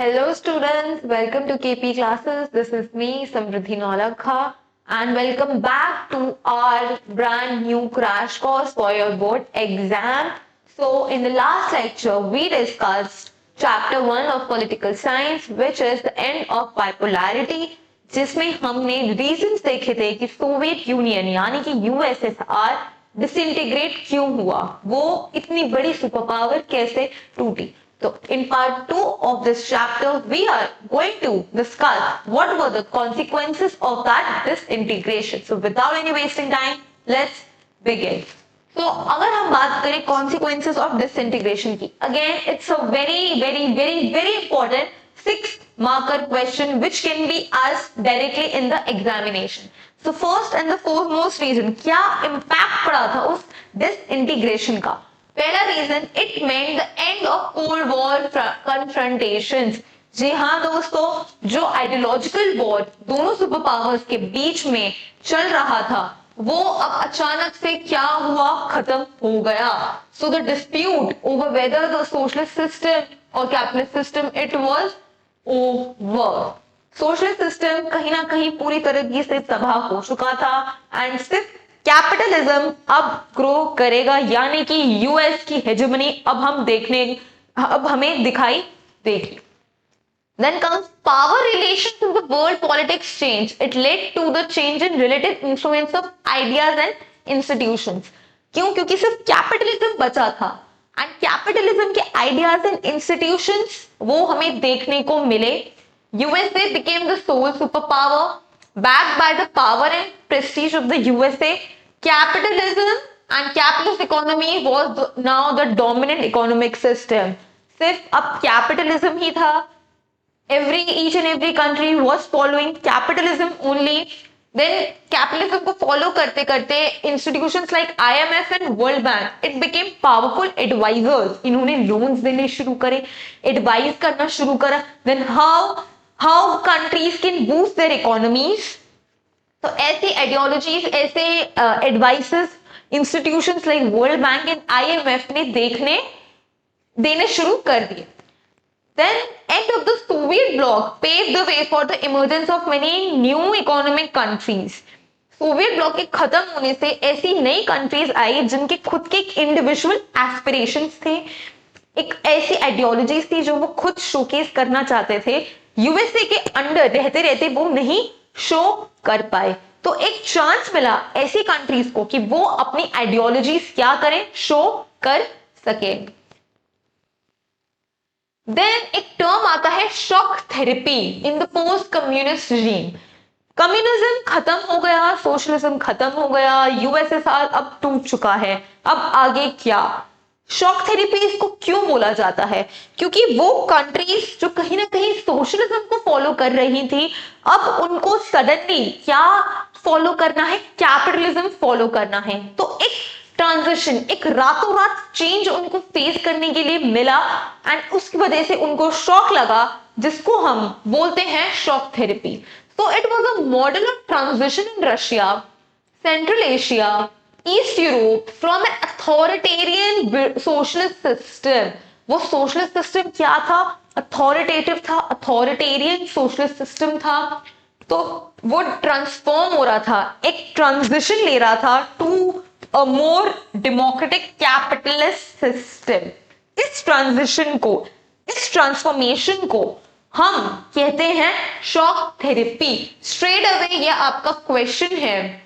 Hello students, welcome to KP classes. This is me, Samriddhi Nolakha, and welcome back to our brand new crash course for your board exam. So in the last lecture, we discussed chapter 1 of political science, which is the end of bipolarity, जिसमें हमने reasons देखे थे कि Soviet union यानी कि USSR disintegrate क्यों हुआ, वो इतनी बड़ी सुपर पावर कैसे टूटी. So in part 2 of this chapter, we are going to discuss what were the consequences of that disintegration. So without any wasting time, let's begin. So अगर हम बात करें consequences of disintegration की, again it's a very important 6 marker question which can be asked directly in the examination. So first and the foremost reason, क्या impact पड़ा था उस disintegration का? पहला reason, it meant the end of cold war confrontations. जी हाँ दोस्तों, जो आइडियोलॉजिकल वॉर दोनों सुपर पावर्स के बीच में चल रहा था वो अब अचानक से क्या हुआ, खत्म हो गया. So the dispute over whether the socialist system और capitalist system, it was over. Socialist system कहीं ना कहीं पूरी तरीके से तबाह हो चुका था एंड सिर्फ कैपिटलिज्म अब ग्रो करेगा, यानी कि यूएस की हेजेमनी अब हमें दिखाई देगी. Then comes power relations in the world politics change. It led to the change in relative influence of ideas and institutions. क्यों? क्योंकि सिर्फ कैपिटलिज्म बचा था एंड कैपिटलिज्म के आइडियाज एंड इंस्टीट्यूशंस वो हमें देखने को मिले. USA became the sole superpower. Backed by the power and prestige of the USA, capitalism and capitalist economy was now the dominant economic system. सिर्फ अब capitalism ही था. Each and every country was following capitalism only. Then capitalism को follow करते करते institutions like IMF and World Bank, it became powerful advisors. इन्होंने loans देने शुरू करे, advise करना शुरू करा. Then how countries can boost their economies. तो ऐसी ideologies, ऐसे advices institutions like World Bank and IMF ने देने शुरू कर दिए. Then end of the Soviet bloc paved the way for the emergence of many new economic countries. Soviet block के खत्म होने से ऐसी नई कंट्रीज आई जिनके खुद के इंडिविजुअल एस्पिरेशंस थे, एक ऐसी आइडियोलॉजीज थी जो वो खुद शोकेस करना चाहते थे. यूएसए के अंडर रहते रहते वो नहीं शो कर पाए, तो एक चांस मिला ऐसी कंट्रीज को कि वो अपनी आइडियोलॉजीज क्या करें, शो कर सके. देन एक टर्म आता है shock therapy in the post communist regime. Communism खत्म हो गया, सोशलिज्म खत्म हो गया, यूएसएसआर अब टूट चुका है, अब आगे क्या. शॉक थेरेपी इसको क्यों बोला जाता है? क्योंकि वो कंट्रीज जो कहीं ना कहीं सोशलिज्म को फॉलो कर रही थी, अब उनको सडनली क्या फॉलो करना है, कैपिटलिज्म फॉलो करना है. तो एक ट्रांजिशन, एक रातों रात चेंज उनको फेस करने के लिए मिला एंड उसकी वजह से उनको शॉक लगा, जिसको हम बोलते हैं shock therapy. So it was a model of transition in Russia, Central Asia, East Europe from an authoritarian socialist system. वो socialist system क्या था? Authoritative था, authoritarian socialist system था. तो वो ट्रांसफॉर्म हो रहा था, एक ट्रांजिशन ले रहा था to a more democratic capitalist system. इस ट्रांजिशन को, इस ट्रांसफॉर्मेशन को हम कहते हैं शॉक थेरेपी. स्ट्रेट अवे ये आपका क्वेश्चन है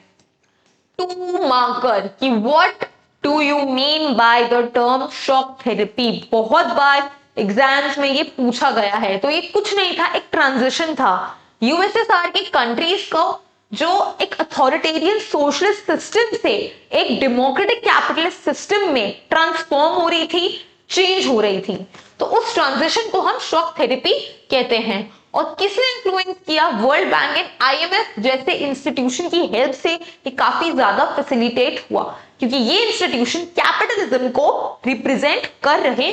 2 मार्कर कि what do you mean by the term shock therapy. बहुत बार एग्जाम्स में ये पूछा गया है. तो ये कुछ नहीं था, एक ट्रांजिशन था. यूएसएसआर की कंट्रीज को जो एक अथॉरिटेरियन सोशलिस्ट सिस्टम से एक डेमोक्रेटिक कैपिटलिस्ट सिस्टम में ट्रांसफॉर्म हो रही थी, चेंज हो रही थी. तो उस ट्रांजिशन को हम शॉक थेरेपी कहते हैं. और किसने इन्फ्लुएंस किया? वर्ल्ड बैंक एंड आईएमएफ जैसे इंस्टीट्यूशन की हेल्प से ये काफी ज्यादा फैसिलिटेट हुआ, क्योंकि ये इंस्टीट्यूशन कैपिटलिज्म को रिप्रेजेंट कर रहे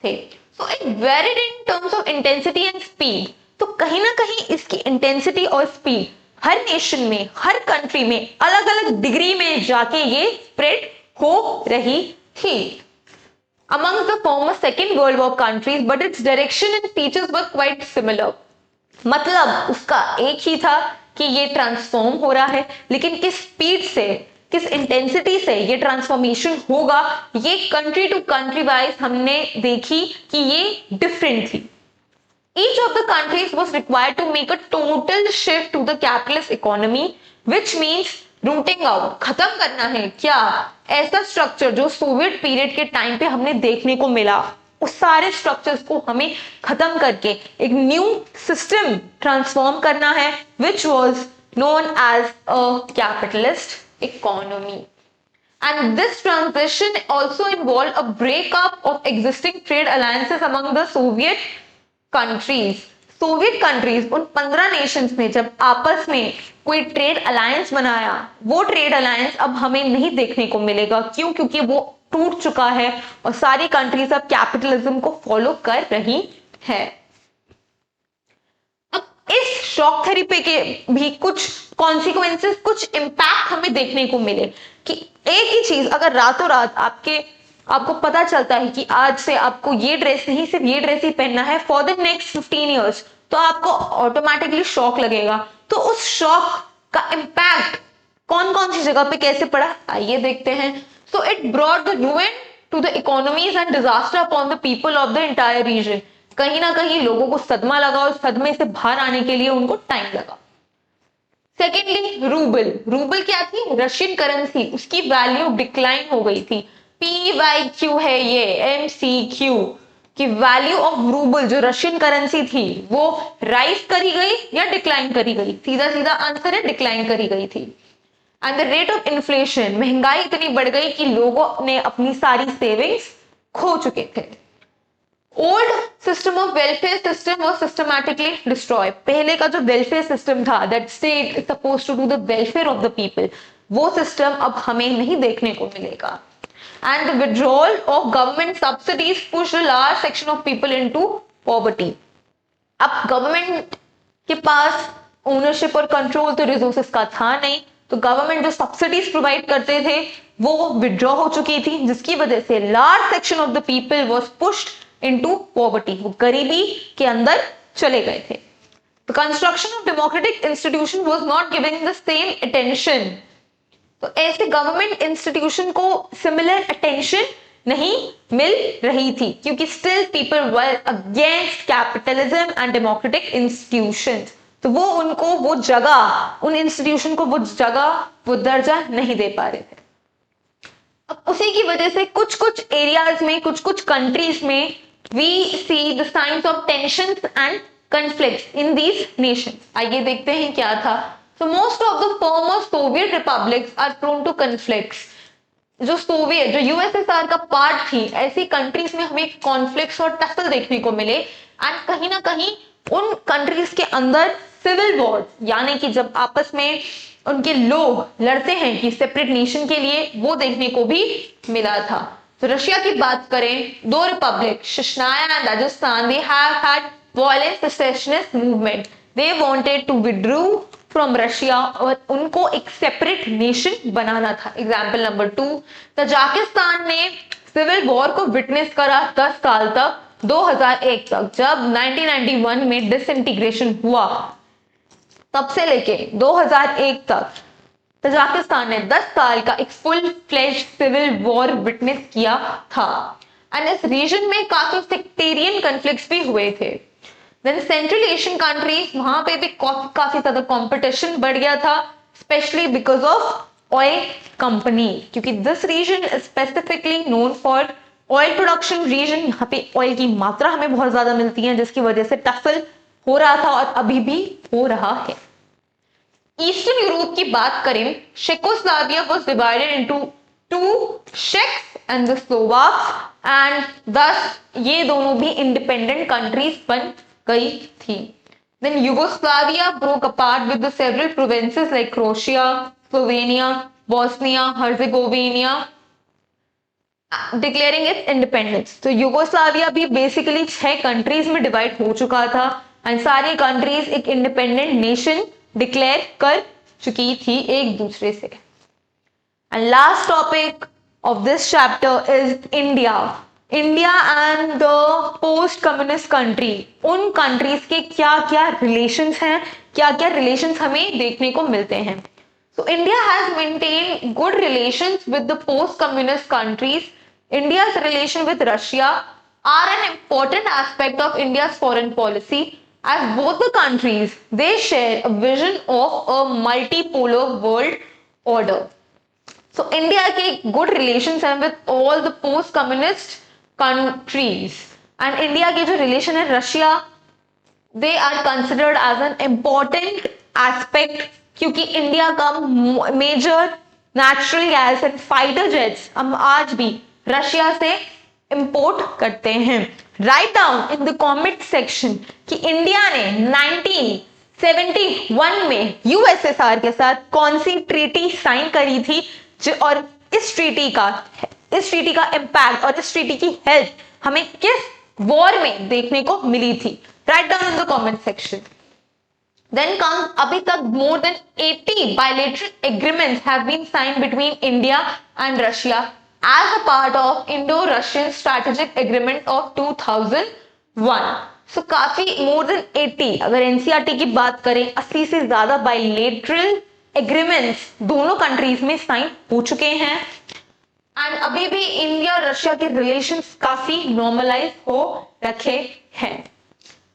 थे. So it varied in terms of intensity and speed. तो कहीं ना कहीं इसकी इंटेंसिटी और स्पीड हर नेशन में, हर कंट्री में अलग अलग डिग्री में जाके ये स्प्रेड हो रही थी. amongst the former Second World War countries, but its direction and features were quite similar. मतलब उसका एक ही था कि ये ट्रांसफॉर्म हो रहा है, लेकिन किस स्पीड से, किस इंटेंसिटी से ये ट्रांसफॉर्मेशन होगा, ये कंट्री टू कंट्री वाइज हमने देखी कि ये डिफरेंट थी. Each of the countries was required to make a total shift to the capitalist economy, which means routing out, खत्म करना है क्या ऐसा स्ट्रक्चर जो सोवियत पीरियड के टाइम पे हमने देखने को मिला, उस सारे स्ट्रक्चर्स को हमें खत्म करके एक न्यू सिस्टम ट्रांसफॉर्म करना है, which was known as a capitalist economy. And this transition also involved a breakup of existing trade alliances among the Soviet countries. Soviet countries, उन 15 नेशंस ने जब आपस में कोई ट्रेड अलायंस बनाया, वो ट्रेड अलायंस अब हमें नहीं देखने को मिलेगा. क्यों? क्योंकि वो टूट चुका है और सारी कंट्रीज अब कैपिटलिज्म को फॉलो कर रही है. अब इस शॉक थेरेपी के भी कुछ कॉन्सिक्वेंसेस, कुछ इंपैक्ट हमें देखने को मिले कि एक ही चीज अगर रातों रात आपको पता चलता है कि आज से आपको ये ड्रेस नहीं, सिर्फ ये ड्रेस ही पहनना है फॉर द नेक्स्ट 15 ईयर्स, तो आपको ऑटोमेटिकली शॉक लगेगा. तो उस शॉक का इंपैक्ट कौन कौन सी जगह पे कैसे पड़ा, आइए देखते हैं. So it brought the ruin to the economies and disaster upon the people of the entire region. कहीं ना कहीं लोगों को सदमा लगा और सदमे से बाहर आने के लिए उनको टाइम लगा. सेकेंडली रूबल क्या थी? रशियन करेंसी, उसकी वैल्यू डिक्लाइन हो गई थी. PYQ है ये, MCQ की वैल्यू ऑफ रूबल जो रशियन करेंसी थी वो राइज करी गई या डिक्लाइन करी गई? सीधा सीधा आंसर है डिक्लाइन करी गई थी. And the rate of inflation, महंगाई इतनी बढ़ गई कि लोगों ने अपनी सारी सेविंग्स खो चुके थे. Old system of welfare system was systematically destroy. पहले का जो वेलफेयर सिस्टम था, that state is supposed to do the welfare of the people, वो सिस्टम अब हमें नहीं देखने को मिलेगा. And the withdrawal of government subsidies pushed a large section of people into poverty. अब गवर्नमेंट के पास ओनरशिप और कंट्रोल तो रिसोर्सेस का था नहीं, तो गवर्नमेंट जो सब्सिडीज प्रोवाइड करते थे वो विड्रॉ हो चुकी थी, जिसकी वजह से large section of the people was pushed into poverty, वो गरीबी के अंदर चले गए थे. The construction of democratic institution was not giving the same attention. तो ऐसे गवर्नमेंट इंस्टीट्यूशन को सिमिलर अटेंशन नहीं मिल रही थी, क्योंकि still people were against capitalism and democratic institutions. तो वो उनको वो जगह, उन इंस्टीट्यूशन को वो जगह, वो दर्जा नहीं दे पा रहे थे. अब उसी की वजह से कुछ कुछ एरियाज में, कुछ कुछ कंट्रीज में we see the science of tensions and conflicts in these nations. आइए देखते हैं क्या था. So most of the former Soviet republics are prone to conflicts. जो सोवियत, जो यूएसएसआर का पार्ट थी, ऐसी कंट्रीज में हमें कॉन्फ्लिक्ट्स और टसल देखने को मिले. एंड कहीं ना कहीं उन कंट्रीज के अंदर सिविल वॉर, यानी कि जब आपस में उनके लोग लड़ते हैं कि सेपरेट नेशन के लिए, वो देखने को भी मिला था. तो रशिया की बात करें, दो republic Chechnya and Rajasthan, they have had violent secessionist movement. They wanted to withdraw from Russia और उनको एक सेपरेट नेशन बनाना था. एग्जाम्पल नंबर 2, तजाकिस्तान ने सिविल वॉर को विटनेस करा 10 साल तक, 2001 तक. जब 1991 में डिसइंटीग्रेशन हुआ, तब से लेके 2001 तक तजाकिस्तान ने 10 साल का एक full fledge civil war witness किया था. एंड इस रीजन में काफी सेक्टेरियन कॉन्फ्लिक्ट्स भी हुए थे. देन सेंट्रल एशियन कंट्रीज, वहां पे भी काफी ज्यादा कंपटीशन बढ़ गया था, specially because of oil company, क्योंकि this region is specifically known for oil production region. यहाँ पे ऑयल की मात्रा हमें बहुत ज्यादा मिलती है, जिसकी वजह से टसल हो रहा था और अभी भी हो रहा है. ईस्टर्न यूरोप की बात करें, Czechoslovakia was divided into 2 Czechs and the Slovaks, and thus ये दोनों भी इंडिपेंडेंट कंट्रीज बन गई थी. Then Yugoslavia broke apart with the several provinces like Croatia, Slovenia, Bosnia, Herzegovina declaring its independence. तो यूगोस्लाविया भी बेसिकली 6 कंट्रीज में divide हो चुका था एंड सारी कंट्रीज एक इंडिपेंडेंट नेशन डिक्लेयर कर चुकी थी एक दूसरे से. And last topic of this chapter is India. India and the post communist country, उन कंट्रीज के क्या क्या रिलेशंस हैं, क्या क्या रिलेशंस हमें देखने को मिलते हैं. So India has maintained good relations with the post-communist countries. India's relation with Russia are an important aspect of India's foreign policy, as both the countries they share a vision of a multipolar world order. So India के good relations हैं with all the post-communist countries, and India के जो relation है Russia, they are considered as an important aspect, क्योंकि India का major natural gas and fighter jets हम आज भी रशिया से इंपोर्ट करते हैं. Right down in the comment section कि इंडिया ने 1971 में यूएसएसआर के साथ कौन सी ट्रीटी साइन करी थी, और इस ट्रीटी का इम्पैक्ट और इस ट्रीटी की हेल्प हमें किस वॉर में देखने को मिली थी. Write down in the comment section. Then comes, अभी तक more than 80 bilateral agreements have been signed between India and Russia as a part of Indo-Russian Strategic Agreement of 2001. So काफी more than 80, अगर NCRT की बात करें 80 से ज्यादा bilateral agreements दोनों countries में साइन हो चुके हैं, एंड अभी भी इंडिया और रशिया के रिलेशंस काफी नॉर्मलाइज हो रखे हैं.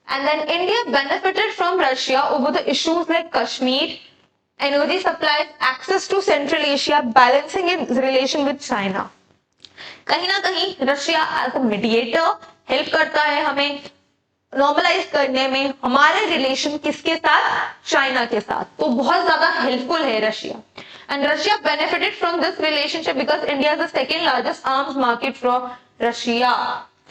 And then India benefited from Russia over the issues like Kashmir, energy supplies, access to Central Asia, balancing its relation with China. कहीं ना कहीं Russia as a mediator help करता है हमें नॉर्मलाइज करने में हमारे रिलेशन किसके साथ, चाइना के साथ. तो बहुत ज्यादा हेल्पफुल है Russia. And Russia benefited from this relationship because India is the second largest arms market for Russia.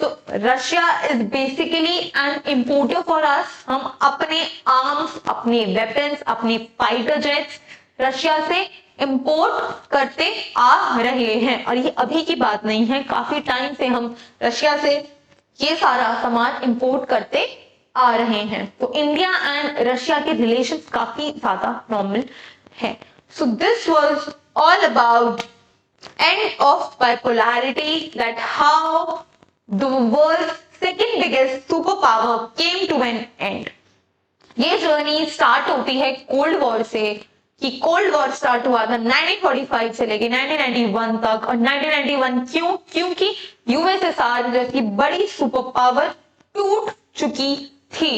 तो Russia is basically an importer for us. हम अपने आर्म्स, अपने वेपन्स, अपने फाइटर जेट्स रशिया से इंपोर्ट करते आ रहे हैं, और ये अभी की बात नहीं है, काफी टाइम से हम रशिया से ये सारा सामान इंपोर्ट करते आ रहे हैं. तो इंडिया एंड रशिया के रिलेशंस काफी ज्यादा नॉर्मल है. So this was all about end of bipolarity, that how the world's second biggest superpower came to an end. ये जर्नी स्टार्ट होती है कोल्ड वॉर से, कि कोल्ड वॉर स्टार्ट हुआ था 1945 से लेके 1991 तक. और 1991 क्यों? क्योंकि यूएसएसआर जैसी बड़ी सुपर पावर टूट चुकी थी,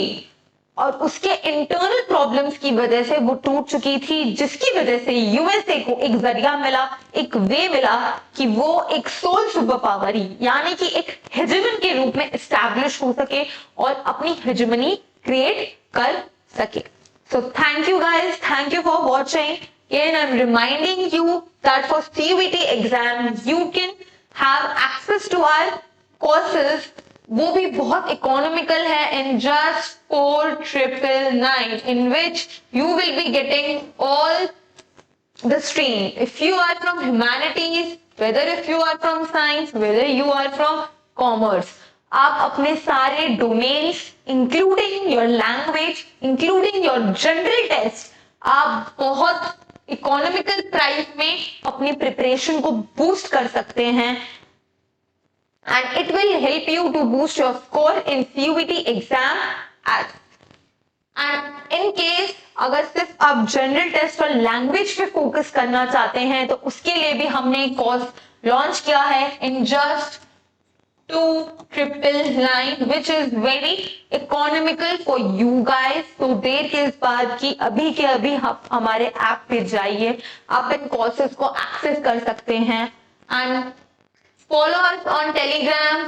और उसके इंटरनल प्रॉब्लम्स की वजह से वो टूट चुकी थी, जिसकी वजह से यूएसए को एक जरिया मिला, एक वे मिला कि वो एक सोल सुपर पावर ही, यानी कि एक हेजेमन के रूप में एस्टैब्लिश हो सके और अपनी हेजेमनी क्रिएट कर सके. So thank you guys, thank you for watching. And I am reminding you that for CUET exam you can have access to our courses. वो भी बहुत इकोनॉमिकल है, in just 4999, in which you will be getting all the stream. If you are from humanities, whether if you are from science, whether you are from commerce, आप अपने सारे domains including your language, including your general test, आप बहुत economical price में अपनी preparation को boost कर सकते हैं. And it will help you to boost your score in CUET exam. And in case अगर सिर्फ आप जनरल टेस्ट और लैंग्वेज पे फोकस करना चाहते हैं, तो उसके लिए भी हमने एक कोर्स लॉन्च किया है in just 2999, which is very economical for you guys. तो देर किस बात की, अभी के अभी आप हमारे ऐप पे जाइए, आप इन कोर्सेज को एक्सेस कर सकते हैं. And follow us on Telegram,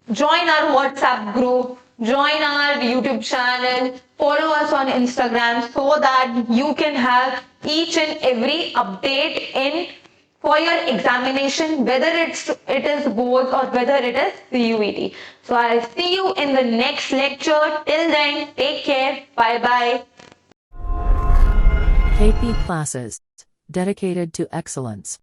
join our WhatsApp group, join our YouTube channel, follow us on Instagram, so that you can have each and every update in for your examination, whether it is boards or whether it is CUET. So I'll see you in the next lecture. Till then, take care. Bye bye. KP Classes, dedicated to excellence.